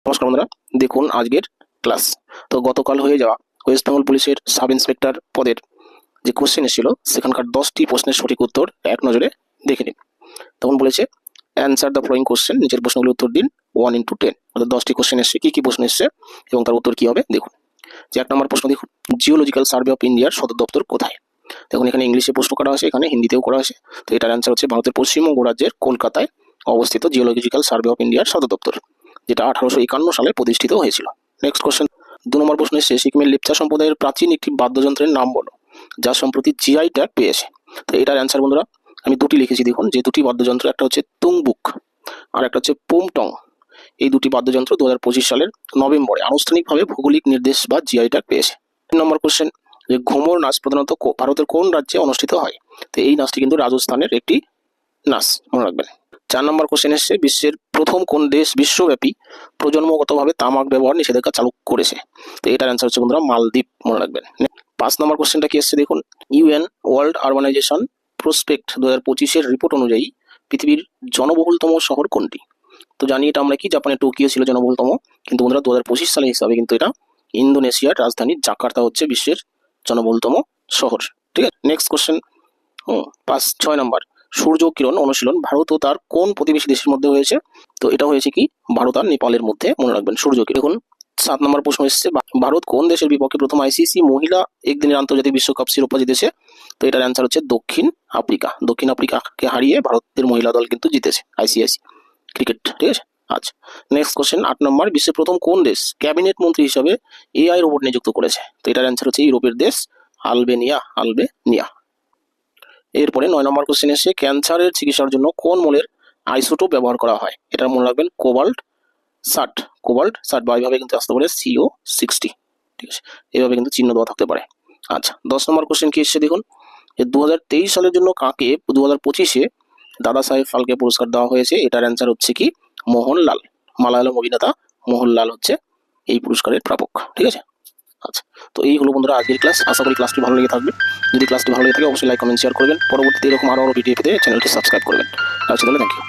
নমস্কার বন্ধুরা, দেখুন আজকের ক্লাস। তো গতকাল হয়ে যাওয়া ওয়েস্ট বেঙ্গল পুলিশের সাব ইন্সপেক্টর পদের যে কোশ্চেন এসেছিল সেখানকার 10টি প্রশ্নের সঠিক উত্তর এক নজরে দেখে নিন। তখন বলেছে অ্যান্সার দ্য ফলোয়িং কোশ্চেন, নিচের প্রশ্নগুলোর উত্তর দিন 1 into 10, অর্থাৎ 10টি কোশ্চেন এসছে, কি কি প্রশ্ন এসছে এবং তার উত্তর কি হবে দেখুন। যে 1 নম্বর প্রশ্ন দেখুন, জিওলজিক্যাল সার্ভে অফ ইন্ডিয়ার সদর দপ্তর কোথায়? দেখুন এখানে ইংলিশে প্রশ্ন করা হয়েছে, এখানে হিন্দিতেও করা হয়েছে। তো এটার অ্যান্সার হচ্ছে ভারতের পশ্চিমবঙ্গ রাজ্যের কলকাতায় অবস্থিত জিওলজিক্যাল সার্ভে অফ ইন্ডিয়ার সদর দপ্তর, যেটা 1851 সালে প্রতিষ্ঠিত হয়েছিল। নেক্সট কোশ্চেন, 2 নম্বর প্রশ্ন এসছে, সিকিমের লেপচা সম্প্রদায়ের প্রাচীন একটি বাদ্যযন্ত্রের নাম বলো যা সম্প্রতি জিআই ট্যাগ পেয়েছে। তো এটার অ্যান্সার বন্ধুরা আমি দুটি লিখেছি, দেখুন যে দুটি বাদ্যযন্ত্র, একটা হচ্ছে তুংবুক আর একটা হচ্ছে পোমটং। এই দুটি বাদ্যযন্ত্র 2025 সালের নভেম্বরে আনুষ্ঠানিকভাবে ভৌগোলিক নির্দেশ বা জিআই ট্যাগ পেয়েছে। 3 নম্বর কোশ্চেন, যে ঘুমর নাচ প্রধানত ভারতের কোন রাজ্যে অনুষ্ঠিত হয়? তো এই নাচটি কিন্তু রাজস্থানের একটি নাচ, মনে রাখবেন। 4 নম্বর কোশ্চেন এসছে, বিশ্বের প্রথম কোন দেশ বিশ্বব্যাপী প্রজন্মগতভাবে তামাক ব্যবহার নিষেধাজ্ঞা চালু করেছে? তো এটার অ্যান্সার হচ্ছে বন্ধুরা মালদ্বীপ, মনে রাখবেন। 5 নম্বর কোশ্চেনটা কি এসছে দেখুন, ইউএন ওয়ার্ল্ড আরবানাইজেশন প্রসপেক্ট 2025-এর রিপোর্ট অনুযায়ী পৃথিবীর জনবহুলতম শহর কোনটি? তো জানি এটা আমরা কি, জাপানের টোকিও ছিল জনবহুলতম, কিন্তু বন্ধুরা 2025 সালের হিসাবে কিন্তু এটা ইন্দোনেশিয়ার রাজধানী জাকার্তা হচ্ছে বিশ্বের জনবহুলতম শহর। ঠিক আছে, নেক্সট কোশ্চেন 6 নম্বর, সূর্য কিরণ অনুশীলন ভারত ও তার কোন প্রতিবেশী দেশের মধ্যে হয়েছে? তো এটা হয়েছে কি ভারত আর নেপালের মধ্যে, মনে রাখবেন সূর্য কিরণ। দেখুন 7 নম্বর প্রশ্ন এসেছে, ভারত কোন দেশের বিপক্ষে প্রথম আইসিসি মহিলা একদিনের আন্তর্জাতিক বিশ্বকাপ শিরোপা জিতেছে? তো এটার অ্যান্সার হচ্ছে দক্ষিণ আফ্রিকা। দক্ষিণ আফ্রিকাকে হারিয়ে ভারতের মহিলা দল কিন্তু জিতেছে আইসিসি ক্রিকেট। ঠিক আছে, আচ্ছা নেক্সট কোশ্চেন 8 নম্বর, বিশ্বের প্রথম কোন দেশ ক্যাবিনেট মন্ত্রী হিসাবে এআই রোবট নিযুক্ত করেছে? তো এটার অ্যান্সার হচ্ছে ইউরোপের দেশ আলবেনিয়া। এরপরে 9 নম্বর কোশ্চেন এসে, ক্যান্সারের চিকিৎসার জন্য কোন মৌলের আইসোটোপ ব্যবহার করা হয়? এটা মনে রাখবেন কোবাল্ট 60 বা এইভাবে কিন্তু আসতে পারে CO60। ঠিক আছে, এইভাবে কিন্তু চিহ্ন দেওয়া থাকতে পারে। আচ্ছা 10 নম্বর কোশ্চেন কি এসছে দেখুন, যে 2023 সালের জন্য কাকে 2025-এ দাদা সাহেব ফালকে পুরস্কার দেওয়া হয়েছে? এটার অ্যান্সার হচ্ছে কি মোহনলাল। মালায়ালম অভিনেতা মোহনলাল হচ্ছে এই পুরস্কারের প্রাপক। ঠিক আছে, আচ্ছা তো এই হলো বন্ধুরা আজকের ক্লাস। আশা করি ক্লাসটি ভালো লেগে থাকবে। যদি ক্লাসটি ভালো লেগে থাকে অবশ্যই লাইক কমেন্ট শেয়ার করবেন। পরবর্তীতে এরকম আরও ভিডিও পেতে চ্যানেলটি সাবস্ক্রাইব করবেন। আচ্ছা তাহলে থ্যাংক ইউ।